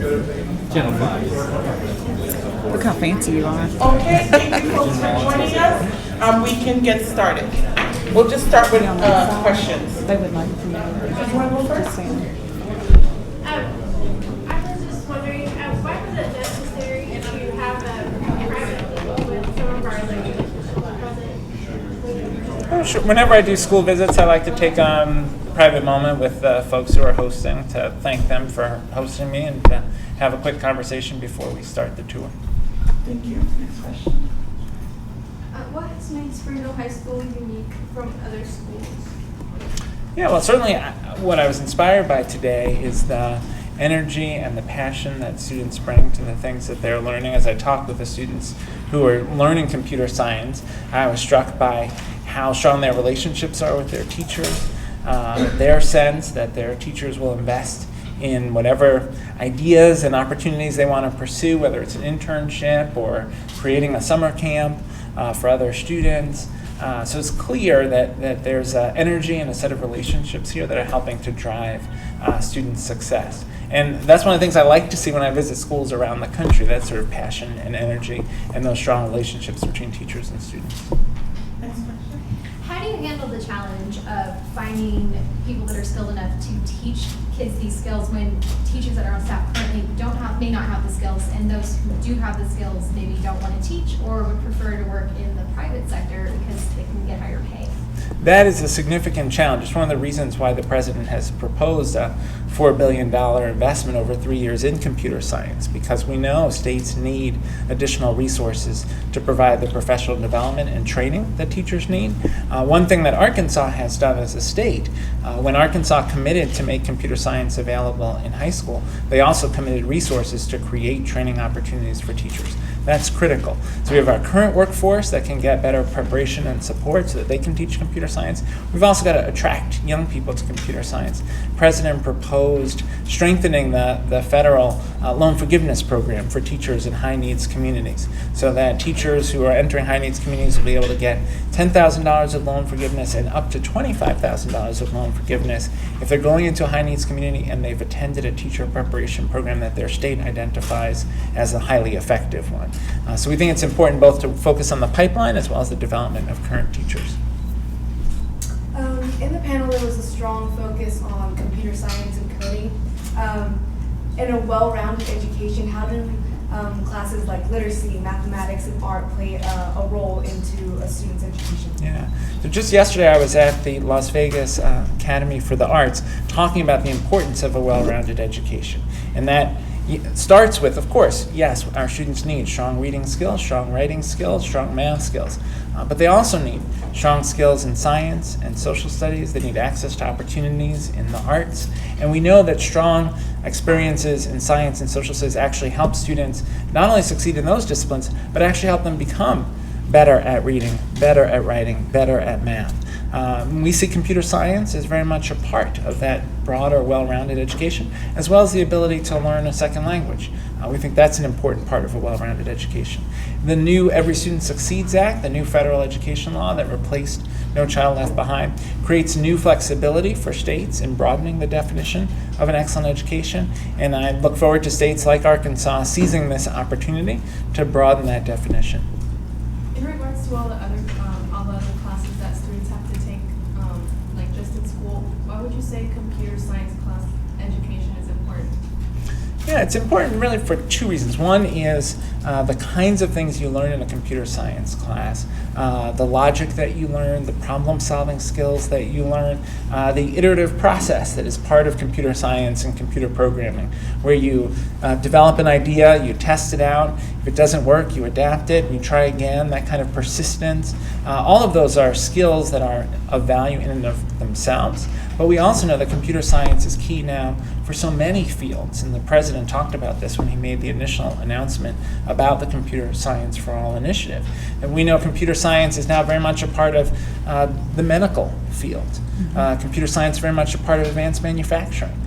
Channel 5. Look how fancy you are. Okay, thank you folks for joining us. We can get started. We'll just start with questions. They would like for you You want to go first? I was just wondering, why was it necessary to have a private meeting with some of our present? Oh, sure. Whenever I do school visits, I like to take a private moment with the folks who are hosting to thank them for hosting me and to have a quick conversation before we start the tour. Thank you. Next question. What has made Springdale High School unique from other schools? Yeah, well, certainly what I was inspired by today is the energy and the passion that students bring to the things that they're learning. As I talked with the students who are learning computer science, I was struck by how strong their relationships are with their teachers, their sense that their teachers will invest in whatever ideas and opportunities they want to pursue, whether it's an internship or creating a summer camp for other students. So it's clear that there's energy and a set of relationships here that are helping to drive students' success. And that's one of the things I like to see when I visit schools around the country, that sort of passion and energy and those strong relationships between teachers and students. Next question. How do you handle the challenge of finding people that are skilled enough to teach kids these skills when teachers that are on staff currently may not have the skills, and those who do have the skills maybe don't want to teach or would prefer to work in the private sector because they can get higher pay? That is a significant challenge. It's one of the reasons why the president has proposed a $4 billion investment over 3 years in computer science, because we know states need additional resources to provide the professional development and training that teachers need. One thing that Arkansas has done as a state, when Arkansas committed to make computer science available in high school, they also committed resources to create training opportunities for teachers. That's critical. So we have our current workforce that can get better preparation and support so that they can teach computer science. We've also got to attract young people to computer science. The president proposed strengthening the federal loan forgiveness program for teachers in high needs communities, so that teachers who are entering high needs communities will be able to get $10,000 of loan forgiveness and up to $25,000 of loan forgiveness if they're going into a high needs community and they've attended a teacher preparation program that their state identifies as a highly effective one. So we think it's important both to focus on the pipeline as well as the development of current teachers. In the panel, there was a strong focus on computer science and coding. In a well-rounded education, how do classes like literacy, mathematics, and art play a role into a student's education? Yeah. So just yesterday I was at the Las Vegas Academy for the Arts talking about the importance of a well-rounded education. And that starts with, of course, yes, our students need strong reading skills, strong writing skills, strong math skills. But they also need strong skills in science and social studies. They need access to opportunities in the arts. And we know that strong experiences in science and social studies actually help students not only succeed in those disciplines, but actually help them become better at reading, better at writing, better at math. We see computer science as very much a part of that broader, well-rounded education, as well as the ability to learn a second language. We think that's an important part of a well-rounded education. The new Every Student Succeeds Act, the new federal education law that replaced No Child Left Behind, creates new flexibility for states in broadening the definition of an excellent education. And I look forward to states like Arkansas seizing this opportunity to broaden that definition. In regards to all the other classes that students have to take, like just in school, why would you say computer science class education is important? Yeah, it's important really for two reasons. One is the kinds of things you learn in a computer science class, the logic that you learn, the problem-solving skills that you learn, the iterative process that is part of computer science and computer programming, where you develop an idea, you test it out. If it doesn't work, you adapt it, you try again, that kind of persistence. All of those are skills that are of value in and of themselves. But we also know that computer science is key now for so many fields, and the president talked about this when he made the initial announcement about the Computer Science for All initiative. And we know computer science is now very much a part of the medical field. Computer science is very much a part of advanced manufacturing.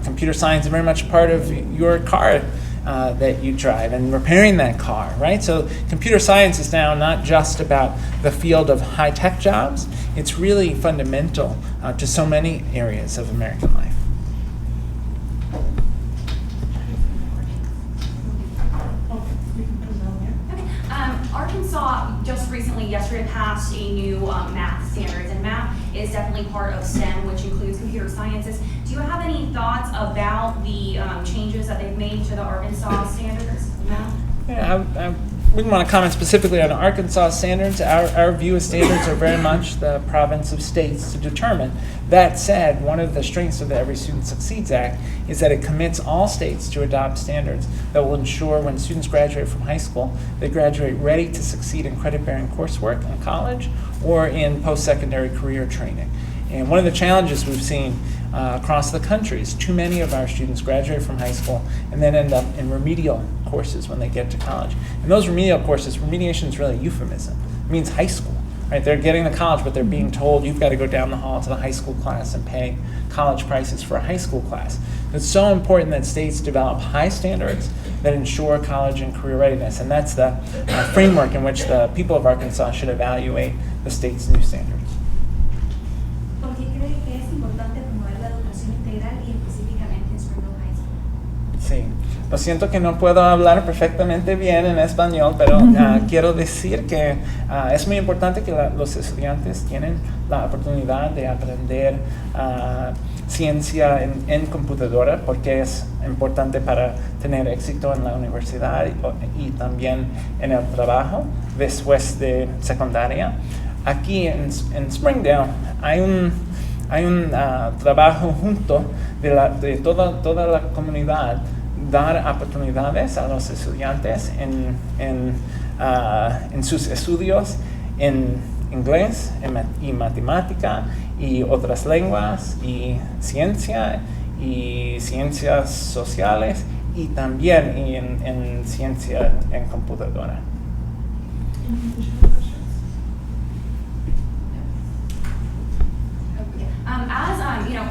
Computer science is very much a part of your car that you drive and repairing that car, right? So computer science is now not just about the field of high-tech jobs. It's really fundamental to so many areas of American life. recently, yesterday, passed a new math standards, and math is definitely part of STEM, which includes computer sciences. Do you have any thoughts about the changes that they've made to the Arkansas standards of math? Yeah, I wouldn't want to comment specifically on Arkansas standards. Our view of standards are very much the province of states to determine. That said, one of the strengths of the Every Student Succeeds Act is that it commits all states to adopt standards that will ensure when students graduate from high school, they graduate ready to succeed in credit-bearing coursework in college or in post-secondary career training. And one of the challenges we've seen across the country is too many of our students graduate from high school and then end up in remedial courses when they get to college. And those remedial courses, remediation is really a euphemism. It means high school, right? They're getting to college, but they're being told you've got to go down the hall to the high school class and pay college prices for a high school class. It's so important that states develop high standards that ensure college and career readiness. And that's the framework in which the people of Arkansas should evaluate the state's new standards. ¿Por qué cree que es importante promover la educación integral y específicamente en Springdale High School? Sí, lo siento que no puedo hablar perfectamente bien en español, pero quiero decir que es muy importante que los estudiantes tienen la oportunidad de aprender ciencia en computadora, porque es importante para tener éxito en la universidad y también en el trabajo después de secundaria. Aquí en Springdale hay un trabajo junto de toda la comunidad, dar oportunidades a los estudiantes en sus estudios en inglés y matemática y otras lenguas y ciencias sociales y también en ciencia en computadora.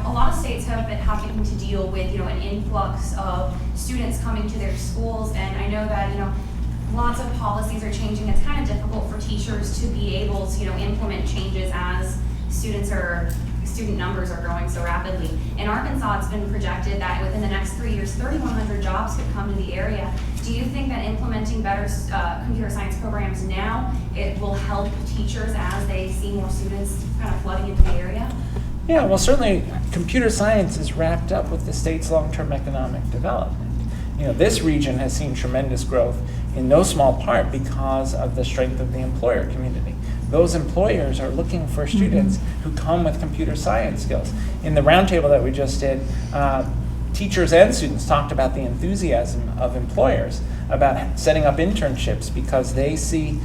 A lot of states have been having to deal with, an influx of students coming to their schools, and I know that, lots of policies are changing. It's kind of difficult for teachers to be able to, implement changes as student numbers are growing so rapidly. In Arkansas, it's been projected that within the next 3 years, 3,100 jobs could come to the area. Do you think that implementing better computer science programs now, it will help teachers as they see more students kind of flooding into the area? Yeah, well, certainly computer science is wrapped up with the state's long-term economic development. This region has seen tremendous growth in no small part because of the strength of the employer community. Those employers are looking for students who come with computer science skills. In the roundtable that we just did, teachers and students talked about the enthusiasm of employers about setting up internships because they see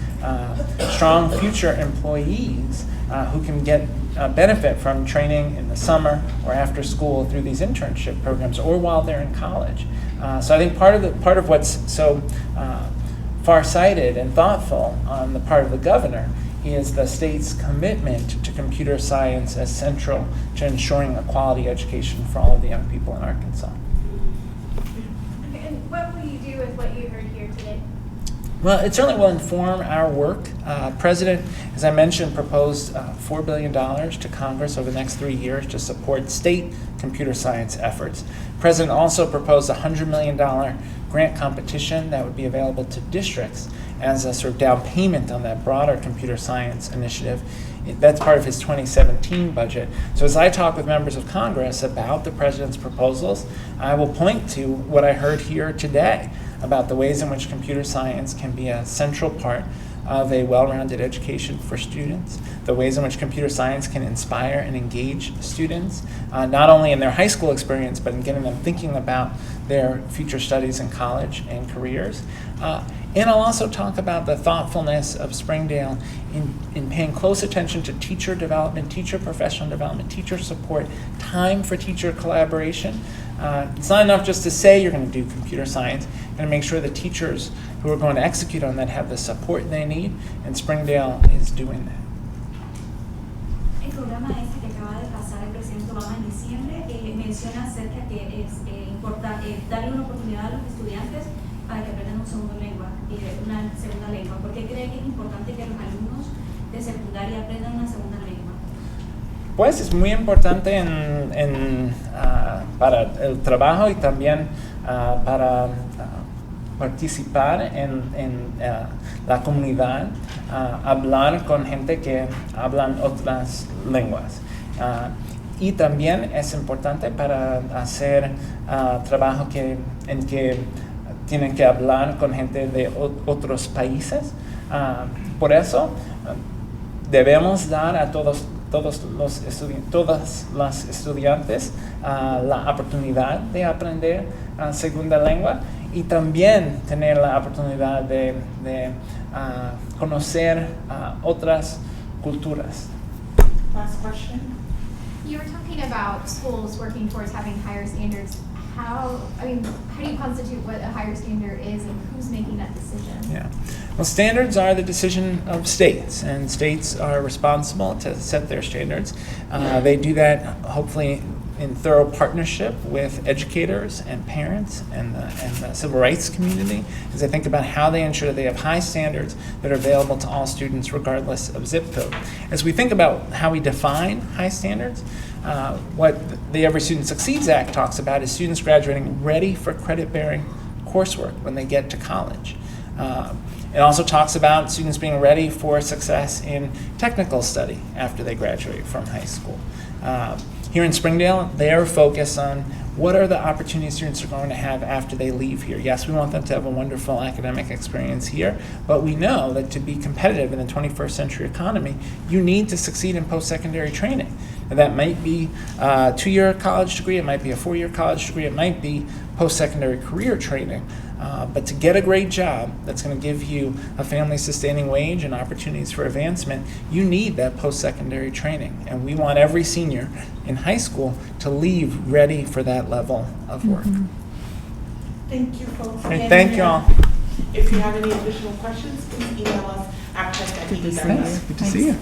strong future employees who can get benefit from training in the summer or after school through these internship programs or while they're in college. So I think part of what's so far-sighted and thoughtful on the part of the governor is the state's commitment to computer science as central to ensuring a quality education for all of the young people in Arkansas. Okay, and what will you do with what you heard here today? Well, it certainly will inform our work. President, as I mentioned, proposed $4 billion to Congress over the next 3 years to support state computer science efforts. President also proposed a $100 million grant competition that would be available to districts as a sort of down payment on that broader computer science initiative. That's part of his 2017 budget. So as I talk with members of Congress about the president's proposals, I will point to what I heard here today about the ways in which computer science can be a central part of a well-rounded education for students, the ways in which computer science can inspire and engage students, not only in their high school experience, but in getting them thinking about their future studies in college and careers. And I'll also talk about the thoughtfulness of Springdale in paying close attention to teacher development, teacher professional development, teacher support, time for teacher collaboration. It's not enough just to say you're going to do computer science. You're going to make sure the teachers who are going to execute on that have the support they need, and Springdale is doing that. El programa este que acaba de pasar el presidente Obama en diciembre menciona acerca que es importante darle una oportunidad a los estudiantes para que aprendan una segunda lengua. ¿Por qué cree que es importante que los alumnos de secundaria aprendan una segunda lengua? Pues es muy importante para el trabajo y también para participar en la comunidad, hablar con gente que hablan otras lenguas. Y también es importante para hacer trabajo en que tienen que hablar con gente de otros países. Por eso debemos dar a todas las estudiantes la oportunidad de aprender segunda lengua y también tener la oportunidad de conocer otras culturas. Last question. You were talking about schools working towards having higher standards. How do you constitute what a higher standard is and who's making that decision? Yeah. Well, standards are the decision of states, and states are responsible to set their standards. They do that hopefully in thorough partnership with educators and parents and the civil rights community as they think about how they ensure that they have high standards that are available to all students regardless of zip code. As we think about how we define high standards, what the Every Student Succeeds Act talks about is students graduating ready for credit-bearing coursework when they get to college. It also talks about students being ready for success in technical study after they graduate from high school. Here in Springdale, they are focused on what are the opportunities students are going to have after they leave here. Yes, we want them to have a wonderful academic experience here, but we know that to be competitive in the 21st century economy, you need to succeed in post-secondary training. And that might be a 2-year college degree, it might be a 4-year college degree, it might be post-secondary career training. But to get a great job that's going to give you a family-sustaining wage and opportunities for advancement, you need that post-secondary training. And we want every senior in high school to leave ready for that level of work. Thank you, folks. Great, thank you all. If you have any additional questions, please email us at Good to see you. Good to see you.